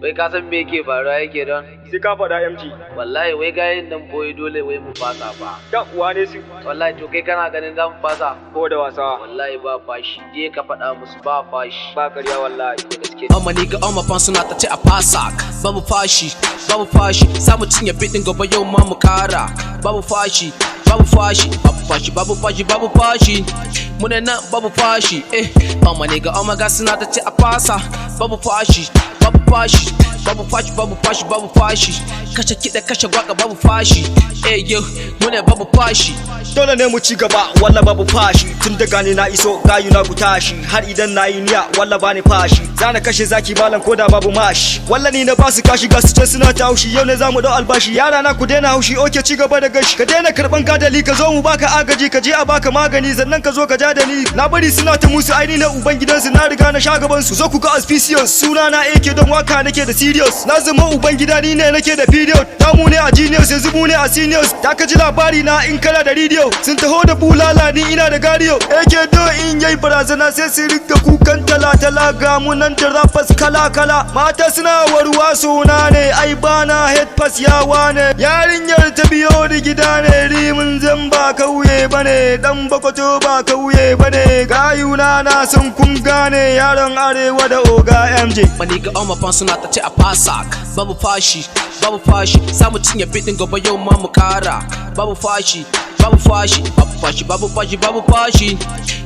Wai ka san me yake faruwa yake don? Sai ka faɗa MG. Wallahi wai gayin nan boye dole wai mu fasa ba. Dan uwa ne su. Wallahi to kai kana ganin za mu fasa? Ko da wasa. Wallahi ba fashi. Je ka faɗa musu ba fashi. Ba ƙarya wallahi. Da gaske. Amma ni ga amma fan suna ta ce a fasa. Babu fashi, babu fashi. Za mu cinye bidin gaba yau ma mu kara. Babu fashi, babu fashi, babu fashi, babu fashi, babu fashi. Mune nan babu fashi, amma ni ga amma ga suna ta ce a fasa. Babu fashi, babu fashi, babu fashi, babu fashi, babu fashi. Kashe kiɗa kashe gwaka babu fashi, yo mune babu fashi. Dole ne mu ci gaba walla babu fashi. Tun da gani na iso gayu na ku tashi. Har idan na yi niyya walla bani fashi. Zana kashe zaki malam koda babu mashi. Walla ni na basu kashi ga su ce suna ta haushi. Yau ne zamu dau albashi. Yara na ku daina haushi oke ci gaba da gashi. Ka daina karban gadali ka zo mu baka agaji. Ka je a baka magani zannan ka zo ka ja da ni. Na bari suna ta musu aini na uban gidansu na riga na sha gaban su. Zo ku ga auspicious suna na AK don waka nake da serious. Na zama uban gida ni ne nake da period. Tamu ne a genius yanzu mu ne a seniors. Ta ka ji labari na in kana da radio. Sun taho da bulala ni ina da gariyo. AK do in yayi barazana sai su riga kukan tala ga mu nan da rappers kala kala. Mata suna warwa suna ne ai bana head pass yawa ne. Yarinyar ta biyo da gida ne rimin zan ba kauye bane. Dan bakwato ba kauye bane. Gayuna na sun kun gane yaron arewa da oga MJ. Mani ga amma fan suna ta ce a fasa. Babu fashi, babu fashi. Samu cinye bidin gaba yau ma mu kara. Babu fashi, babu fashi, babu fashi, babu fashi, babu fashi.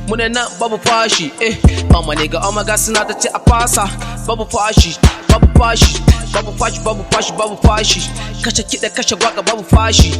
Mune nan babu fashi, amma ne ga amma ga suna ta ce a fasa. Babu fashi, babu fashi, babu fashi, babu fashi, babu fashi. Kashe kiɗa kashe gwaka babu fashi,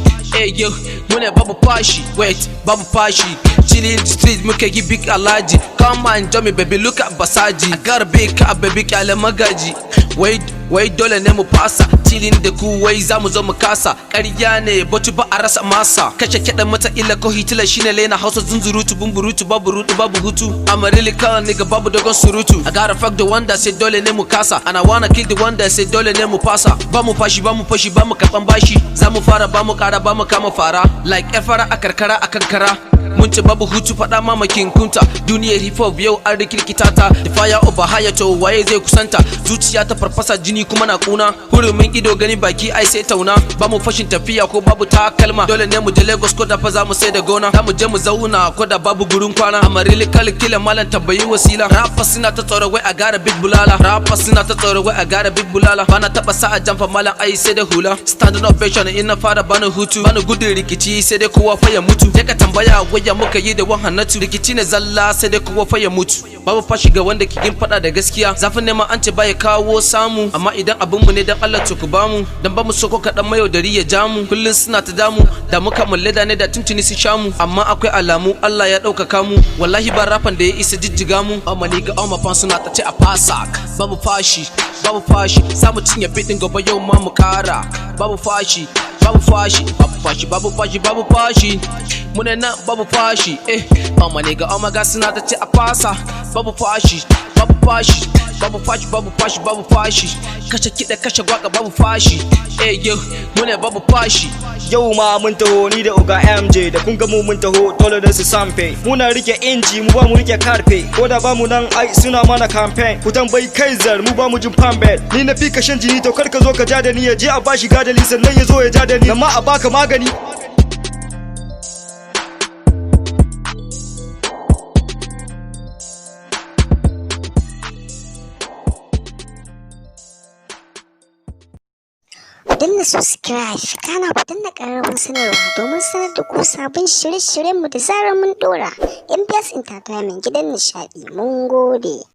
yo mune babu fashi. Wait, babu fashi. Chilling in the street muke gi big alaji. Come and join me baby look at Basaji. I got a big car baby kyale magaji. Wai dole ne mu fasa. Chilling da ku wai za mu zo mu kasa. Ƙarya ne batu ba a rasa masa. Kashe kiɗan mata illa ko Hitler shine lena Hausa zunzurutu bumburutu babu rudu babu hutu. I'm a really cool nigga babu dogon surutu. I gotta fuck the one that say dole ne mu kasa. And I wanna kill the one that say dole ne mu fasa. Ba mu fashi ba mu fashi ba mu karɓan bashi. Za mu fara ba mu ƙara ba mu kama fara. Like fara a karkara a kankara. Mun ce babu hutu faɗa mamakin kunta. Duniyar hip hop yau an rikirkita ta. The fire over higher to waye zai kusanta. Zuciya ta farfasa jini kuma na kuna. Hurumin ido gani baki ai sai tauna. Ba mu fashin tafiya ko babu takalma. Dole ne mu je Lagos ko da fa za mu sai da gona. Za mu je mu zauna ko da babu gurin kwana. Amma really kila malam tambayi wasila. Rappers suna ta tsoro wai a gara big bulala. Rappers suna ta tsoro wai a gara big bulala. Bana taba sa a jamfa malam ai sai da hula. Standing ovation in na fara bani hutu. Bani gudun rikici sai dai kowa fa ya mutu. Je ka tambaya waya muka yi da wahanatu. Rikici ne zalla sai dai kowa fa ya mutu. Babu fashi ga wanda ke yin fada da gaskiya. Zafin neman an ce baya kawo samu. Amma idan abin mu ne dan Allah to ku bamu. Dan ba mu so ko kadan mayaudari ya jamu. Kullun suna ta damu da muka mulleda ne da tuntuni su shamu. Amma akwai alamu Allah ya ɗaukaka mu. Wallahi ba rafan da ya isa jijjiga mu. Amma ni ga amma fan suna ta ce a fasa. Babu fashi, babu fashi. Samu cinye bidin gaba yau ma mu kara. Babu fashi, babu fashi, babu fashi, babu fashi, babu fashi. Mune nan babu fashi, amma ne ga amma ga suna ta ce a fasa. Babu fashi, babu fashi, babu fashi, babu fashi, babu fashi. Kashe kiɗa kashe gwaka babu fashi, yo mune babu fashi. Yau ma mun taho ni da oga MJ da kun ga mu mun taho dole da su samfe. Muna rike inji mu ba mu rike karfe. Ko da ba mu nan ai suna mana campaign. Ku tambayi Kaiser mu ba mu jin pambel. Ni na fi kashin jini to kar ka zo ka ja da ni ya je a bashi gadali sannan ya zo ya ja da ni. Amma a baka magani. Danna subscribe kana ku danna ƙararrawar sanarwa domin sanar da ku sabon shirye-shiryenmu da zarar mun ɗora. MPS Entertainment gidan nishaɗi mun gode.